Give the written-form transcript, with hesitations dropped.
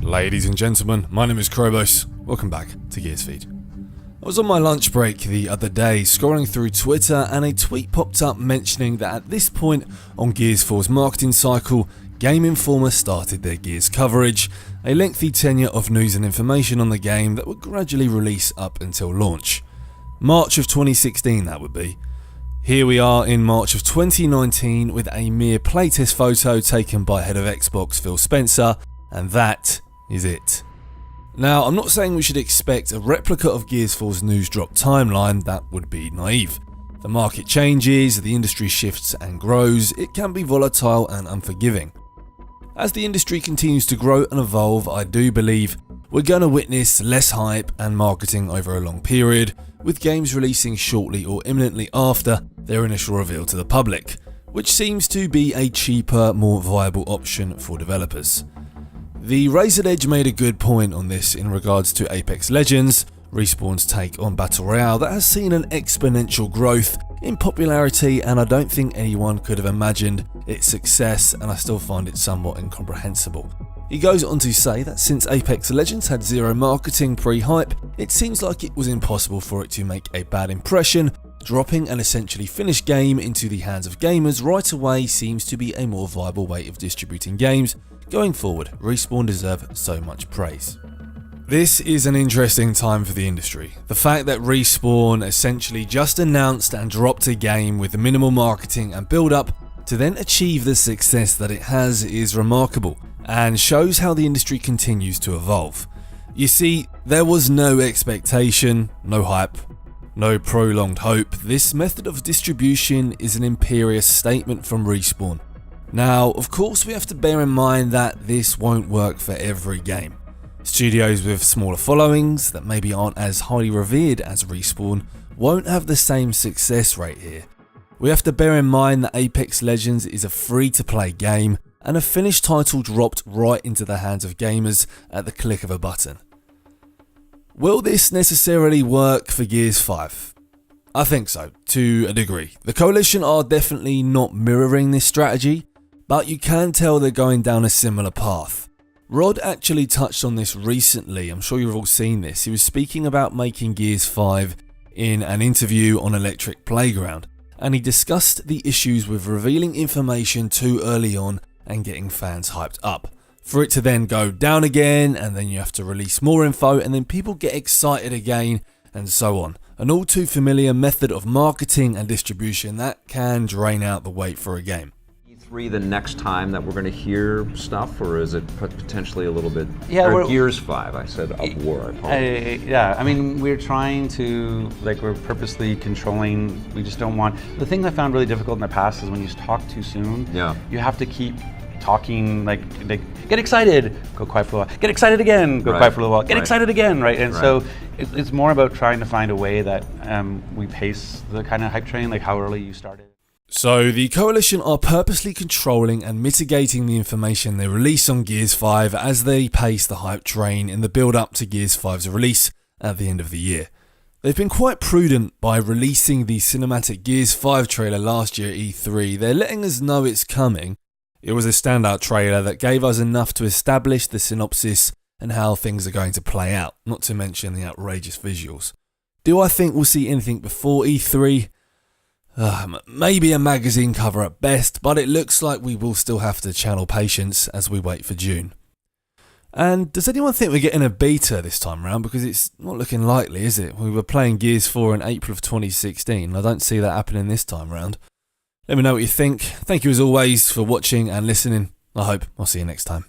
Ladies and gentlemen, my name is Crobos. Welcome back to Gears Feed. I was on my lunch break the other day scrolling through Twitter and a tweet popped up mentioning that at this point on Gears 4's marketing cycle, Game Informer started their Gears coverage, a lengthy tenure of news and information on the game that would gradually release up until launch. March of 2016 that would be. Here we are in March of 2019 with a mere playtest photo taken by head of Xbox Phil Spencer, and that is it. Now, I'm not saying we should expect a replica of Gears 4's news drop timeline, that would be naive. The market changes, the industry shifts and grows, it can be volatile and unforgiving. As the industry continues to grow and evolve, I do believe we're going to witness less hype and marketing over a long period, with games releasing shortly or imminently after their initial reveal to the public, which seems to be a cheaper, more viable option for developers. The Razor's Edge made a good point on this in regards to Apex Legends, Respawn's take on Battle Royale that has seen an exponential growth in popularity, and I don't think anyone could have imagined its success, and I still find it somewhat incomprehensible. He goes on to say that since Apex Legends had zero marketing pre-hype, it seems like it was impossible for it to make a bad impression. Dropping an essentially finished game into the hands of gamers right away seems to be a more viable way of distributing games. Going forward, Respawn deserve so much praise. This is an interesting time for the industry. The fact that Respawn essentially just announced and dropped a game with minimal marketing and build-up to then achieve the success that it has is remarkable and shows how the industry continues to evolve. You see, there was no expectation, no hype, no prolonged hope. This method of distribution is an imperious statement from Respawn. Now, of course, we have to bear in mind that this won't work for every game. Studios with smaller followings that maybe aren't as highly revered as Respawn won't have the same success rate here. We have to bear in mind that Apex Legends is a free-to-play game and a finished title dropped right into the hands of gamers at the click of a button. Will this necessarily work for Gears 5? I think so, to a degree. The Coalition are definitely not mirroring this strategy, but you can tell they're going down a similar path. Rod actually touched on this recently, I'm sure you've all seen this. He was speaking about making Gears 5 in an interview on Electric Playground, and he discussed the issues with revealing information too early on and getting fans hyped up. For it to then go down again, and then you have to release more info, and then people get excited again, and so on. An all too familiar method of marketing and distribution that can drain out the wait for a game. E3 the next time that we're going to hear stuff, or is it potentially a little bit? Yeah, or Gears 5, I said of war. Yeah, I mean, we're trying to, we're purposely controlling. We just don't want. The thing I found really difficult in the past is when you talk too soon. Yeah. You have to keep talking, get excited, go quiet for a while, get excited again, go quiet for a little while, get excited again, right? And so it's more about trying to find a way that we pace the kind of hype train, like how early you started. So the Coalition are purposely controlling and mitigating the information they release on Gears 5 as they pace the hype train in the build up to Gears 5's release at the end of the year. They've been quite prudent by releasing the cinematic Gears 5 trailer last year at E3. They're letting us know it's coming. It was a standout trailer that gave us enough to establish the synopsis and how things are going to play out, not to mention the outrageous visuals. Do I think we'll see anything before E3? Maybe a magazine cover at best, but it looks like we will still have to channel patience as we wait for June. And does anyone think we're getting a beta this time round? Because it's not looking likely, is it? We were playing Gears 4 in April of 2016. I don't see that happening this time round. Let me know what you think. Thank you as always for watching and listening. I hope I'll see you next time.